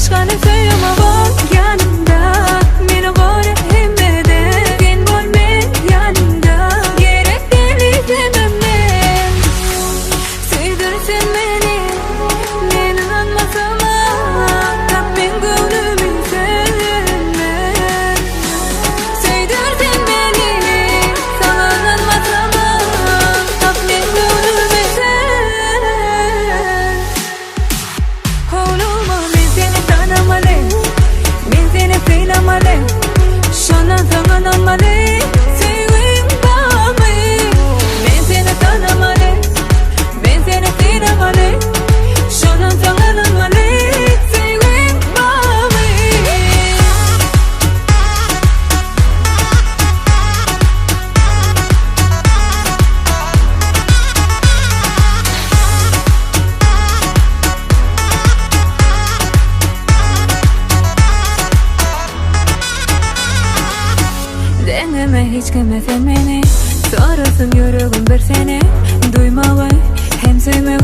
başka ne söyleme var yanımda. Beni var hemmede, sen var yanımda. Gerek değil demem ben. Sevdirsin beni, beni anmasam Rabbim gönlümün senden. Sevdirsin beni, sana anmasam Rabbim gönlümün senden. Oğluma ben seni tanımalıyım, ben seni sevmeliyim. Şundan sana anlamalıyım, sevgim bağlı. Ben seni tanımalıyım, ben seni sevmeliyim. Şundan sana anlamalıyım, sevgim bağlı. Deneme hiç kime sen beni, sorulsun yüreğim bir seni. Duymalı hem sevmeyi